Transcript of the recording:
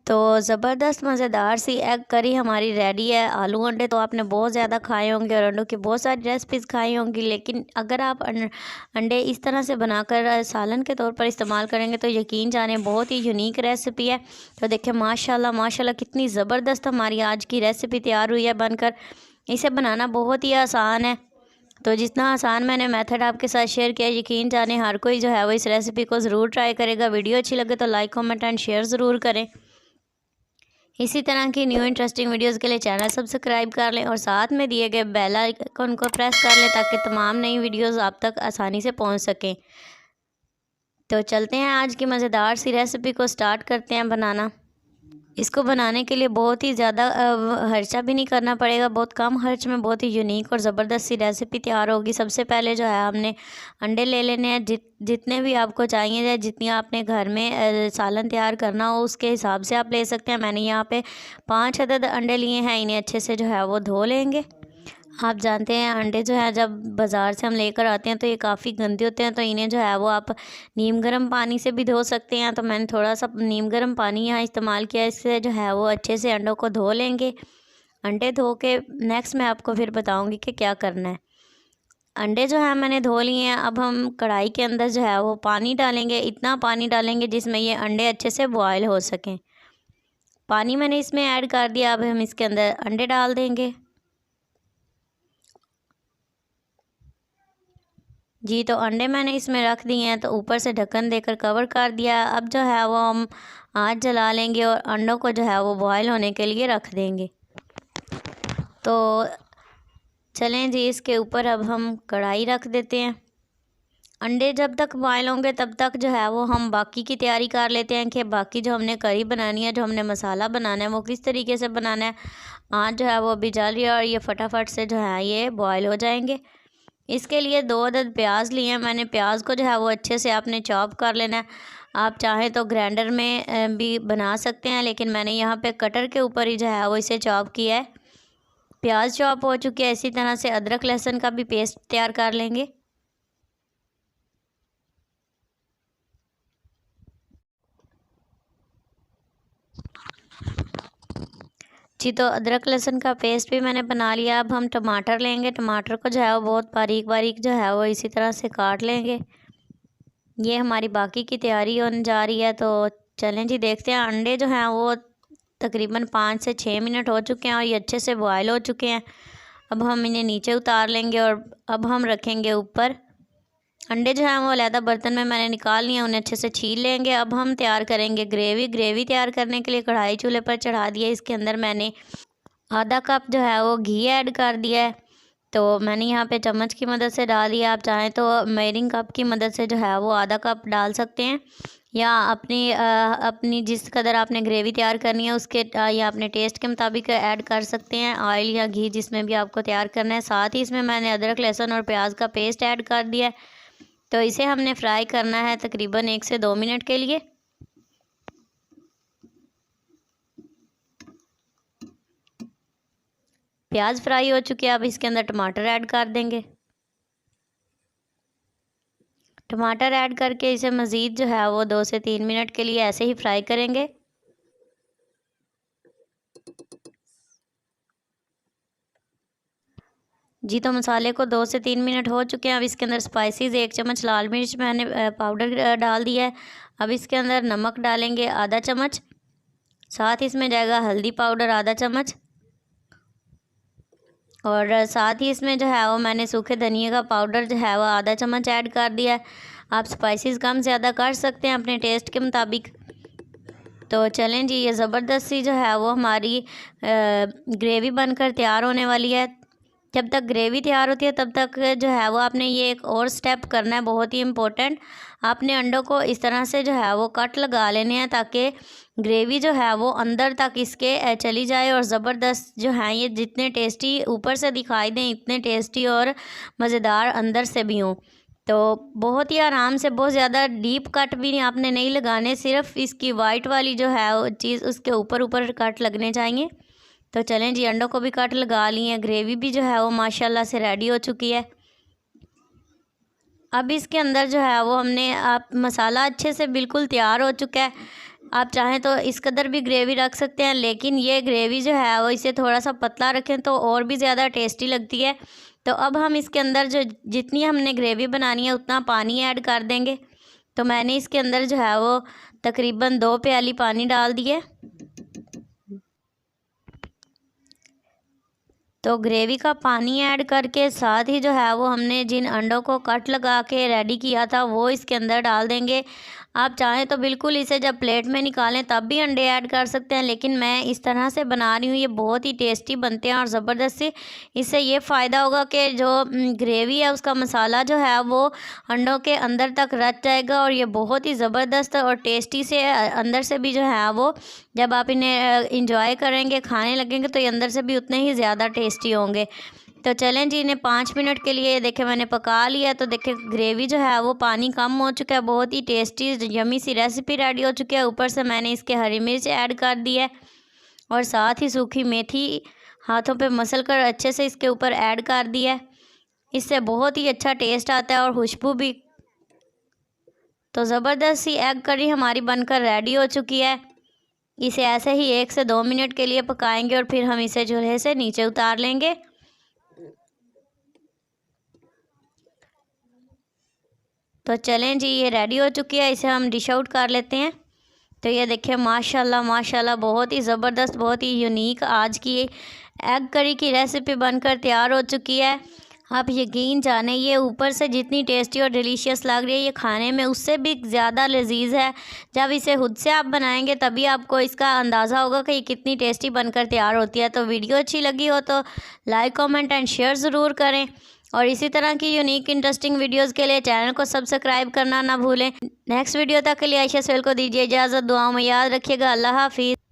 तो ज़बरदस्त मज़ेदार सी एग करी हमारी रेडी है। आलू अंडे तो आपने बहुत ज़्यादा खाए होंगे और अंडों की बहुत सारी रेसिपीज़ खाई होंगी, लेकिन अगर आप अंडे इस तरह से बनाकर सालन के तौर पर इस्तेमाल करेंगे तो यकीन जाने बहुत ही यूनिक रेसिपी है। तो देखिए माशाल्लाह माशाल्लाह कितनी ज़बरदस्त हमारी आज की रेसिपी तैयार हुई है बनकर। इसे बनाना बहुत ही आसान है। तो जितना आसान मैंने मेथड आपके साथ शेयर किया, यकीन जाने हर कोई जो है वो इस रेसिपी को ज़रूर ट्राई करेगा। वीडियो अच्छी लगे तो लाइक कमेंट एंड शेयर ज़रूर करें। इसी तरह की न्यू इंटरेस्टिंग वीडियोस के लिए चैनल सब्सक्राइब कर लें और साथ में दिए गए बेल आइकन को प्रेस कर लें ताकि तमाम नई वीडियोस आप तक आसानी से पहुंच सकें। तो चलते हैं आज की मज़ेदार सी रेसिपी को स्टार्ट करते हैं बनाना। इसको बनाने के लिए बहुत ही ज़्यादा खर्चा भी नहीं करना पड़ेगा, बहुत कम खर्च में बहुत ही यूनिक और ज़बरदस्त सी रेसिपी तैयार होगी। सबसे पहले जो है हमने अंडे ले लेने हैं, जितने भी आपको चाहिए या जितनी आपने घर में सालन तैयार करना हो उसके हिसाब से आप ले सकते हैं। मैंने यहाँ पे 5 अदद अंडे लिए हैं। इन्हें अच्छे से जो है वो धो लेंगे। आप जानते हैं अंडे जो है जब बाज़ार से हम लेकर आते हैं तो ये काफ़ी गंदे होते हैं, तो इन्हें जो है वो आप नीम गर्म पानी से भी धो सकते हैं। तो मैंने थोड़ा सा नीम गर्म पानी यहाँ इस्तेमाल किया। इससे जो है वो अच्छे से अंडों को धो लेंगे। अंडे धो के नेक्स्ट मैं आपको फिर बताऊँगी कि क्या करना है। अंडे जो है मैंने धो लिए हैं। अब हम कढ़ाई के अंदर जो है वो पानी डालेंगे। इतना पानी डालेंगे जिसमें ये अंडे अच्छे से बॉयल हो सकें। पानी मैंने इसमें ऐड कर दिया। अब हम इसके अंदर अंडे डाल देंगे। जी, तो अंडे मैंने इसमें रख दिए हैं, तो ऊपर से ढक्कन देकर कवर कर दिया। अब जो है वो हम आँच जला लेंगे और अंडों को जो है वो बॉयल होने के लिए रख देंगे। तो चलें जी, इसके ऊपर अब हम कढ़ाई रख देते हैं। अंडे जब तक बॉयल होंगे तब तक जो है वो हम बाकी की तैयारी कर लेते हैं कि बाकी जो हमने करी बनानी है, जो हमने मसाला बनाना है वो किस तरीके से बनाना है। आँच जो है वो अभी जल रही है और ये फटाफट से जो है ये बॉयल हो जाएंगे। इसके लिए 2 अदद प्याज लिए हैं मैंने। प्याज को जो है वो अच्छे से आपने चॉप कर लेना है। आप चाहें तो ग्राइंडर में भी बना सकते हैं, लेकिन मैंने यहाँ पे कटर के ऊपर ही जो है वो इसे चॉप किया है। प्याज चॉप हो चुके हैं। इसी तरह से अदरक लहसुन का भी पेस्ट तैयार कर लेंगे। जी, तो अदरक लहसुन का पेस्ट भी मैंने बना लिया। अब हम टमाटर लेंगे। टमाटर को जो है वो बहुत बारीक बारीक जो है वो इसी तरह से काट लेंगे। ये हमारी बाकी की तैयारी होने जा रही है। तो चलें जी, देखते हैं। अंडे जो हैं वो तकरीबन 5 से 6 मिनट हो चुके हैं और ये अच्छे से बॉयल हो चुके हैं। अब हम इन्हें नीचे उतार लेंगे और अब हम रखेंगे ऊपर। अंडे जो हैं वो अलहदा बर्तन में मैंने निकाल लिए, उन्हें अच्छे से छील लेंगे। अब हम तैयार करेंगे ग्रेवी तैयार करने के लिए कढ़ाई चूल्हे पर चढ़ा दिया। इसके अंदर मैंने आधा कप जो है वो घी ऐड कर दिया है। तो मैंने यहाँ पे चम्मच की मदद से डाल दिया। आप चाहें तो मेयरिंग कप की मदद से जो है वो आधा कप डाल सकते हैं, या अपनी जिस कदर आपने ग्रेवी तैयार करनी है उसके या अपने टेस्ट के मुताबिक ऐड कर सकते हैं ऑयल या घी, जिसमें भी आपको तैयार करना है। साथ ही इसमें मैंने अदरक लहसुन और प्याज का पेस्ट ऐड कर दिया है। तो इसे हमने फ्राई करना है तकरीबन 1 से 2 मिनट के लिए। प्याज फ्राई हो चुके हैं। अब इसके अंदर टमाटर ऐड कर देंगे। टमाटर ऐड करके इसे मज़ीद जो है वो 2 से 3 मिनट के लिए ऐसे ही फ्राई करेंगे। जी, तो मसाले को 2 से 3 मिनट हो चुके हैं। अब इसके अंदर स्पाइसेस 1 चम्मच लाल मिर्च मैंने पाउडर डाल दिया है। अब इसके अंदर नमक डालेंगे आधा चम्मच। साथ ही इसमें जाएगा हल्दी पाउडर आधा चम्मच, और साथ ही इसमें जो है वो मैंने सूखे धनिए का पाउडर जो है वो आधा चम्मच ऐड कर दिया है। आप स्पाइसेस कम ज़्यादा कर सकते हैं अपने टेस्ट के मुताबिक। तो चलें जी, ये ज़बरदस्त सी जो है वो हमारी ग्रेवी बनकर तैयार होने वाली है। जब तक ग्रेवी तैयार होती है तब तक जो है वो आपने ये एक और स्टेप करना है, बहुत ही इम्पोर्टेंट। आपने अंडों को इस तरह से जो है वो कट लगा लेने हैं ताकि ग्रेवी जो है वो अंदर तक इसके चली जाए और ज़बरदस्त जो है ये जितने टेस्टी ऊपर से दिखाई दें इतने टेस्टी और मज़ेदार अंदर से भी हों। तो बहुत ही आराम से, बहुत ज़्यादा डीप कट भी आपने नहीं लगाने, सिर्फ इसकी वाइट वाली जो है वो चीज़ उसके ऊपर ऊपर कट लगने चाहिए। तो चलें जी, अंडों को भी कट लगा लिए हैं। ग्रेवी भी जो है वो माशाल्लाह से रेडी हो चुकी है। अब इसके अंदर जो है वो हमने आप मसाला अच्छे से बिल्कुल तैयार हो चुका है। आप चाहें तो इस कदर भी ग्रेवी रख सकते हैं, लेकिन ये ग्रेवी जो है वो इसे थोड़ा सा पतला रखें तो और भी ज़्यादा टेस्टी लगती है। तो अब हम इसके अंदर जो जितनी हमने ग्रेवी बनानी है उतना पानी ऐड कर देंगे। तो मैंने इसके अंदर जो है वो तकरीबन 2 प्याली पानी डाल दिए। तो ग्रेवी का पानी ऐड करके साथ ही जो है वो हमने जिन अंडों को कट लगा के रेडी किया था वो इसके अंदर डाल देंगे। आप चाहें तो बिल्कुल इसे जब प्लेट में निकालें तब भी अंडे ऐड कर सकते हैं, लेकिन मैं इस तरह से बना रही हूँ। ये बहुत ही टेस्टी बनते हैं और ज़बरदस्त से इससे ये फ़ायदा होगा कि जो ग्रेवी है उसका मसाला जो है वो अंडों के अंदर तक रच जाएगा और ये बहुत ही ज़बरदस्त और टेस्टी से अंदर से भी जो है वो जब आप इन्हें इंजॉय करेंगे, खाने लगेंगे तो ये अंदर से भी उतने ही ज़्यादा टेस्टी होंगे। तो चलें जी, इन्हें 5 मिनट के लिए देखें मैंने पका लिया। तो देखें ग्रेवी जो है वो पानी कम हो चुका है। बहुत ही टेस्टी यमी सी रेसिपी रेडी हो चुकी है। ऊपर से मैंने इसके हरी मिर्च ऐड कर दी है और साथ ही सूखी मेथी हाथों पे मसल कर अच्छे से इसके ऊपर ऐड कर दी है। इससे बहुत ही अच्छा टेस्ट आता है और खुशबू भी। तो ज़बरदस्त सी एग करी हमारी बनकर रेडी हो चुकी है। इसे ऐसे ही 1 से 2 मिनट के लिए पकाएंगे और फिर हम इसे चूल्हे से नीचे उतार लेंगे। तो चलें जी, ये रेडी हो चुकी है। इसे हम डिश आउट कर लेते हैं। तो ये देखिए माशाल्लाह माशाल्लाह बहुत ही ज़बरदस्त, बहुत ही यूनिक आज की एग करी की रेसिपी बनकर तैयार हो चुकी है। आप यकीन जाने ये ऊपर से जितनी टेस्टी और डिलीशियस लग रही है, ये खाने में उससे भी ज़्यादा लजीज है। जब इसे खुद से आप बनाएंगे तभी आपको इसका अंदाज़ा होगा कि ये कितनी टेस्टी बनकर तैयार होती है। तो वीडियो अच्छी लगी हो तो लाइक, कमेंट एंड शेयर ज़रूर करें और इसी तरह की यूनिक इंटरेस्टिंग वीडियोस के लिए चैनल को सब्सक्राइब करना ना भूलें। नेक्स्ट वीडियो तक के लिए आयशा सोहेल को दीजिए इजाज़त। दुआओं में याद रखिएगा। अल्लाह हाफिज़।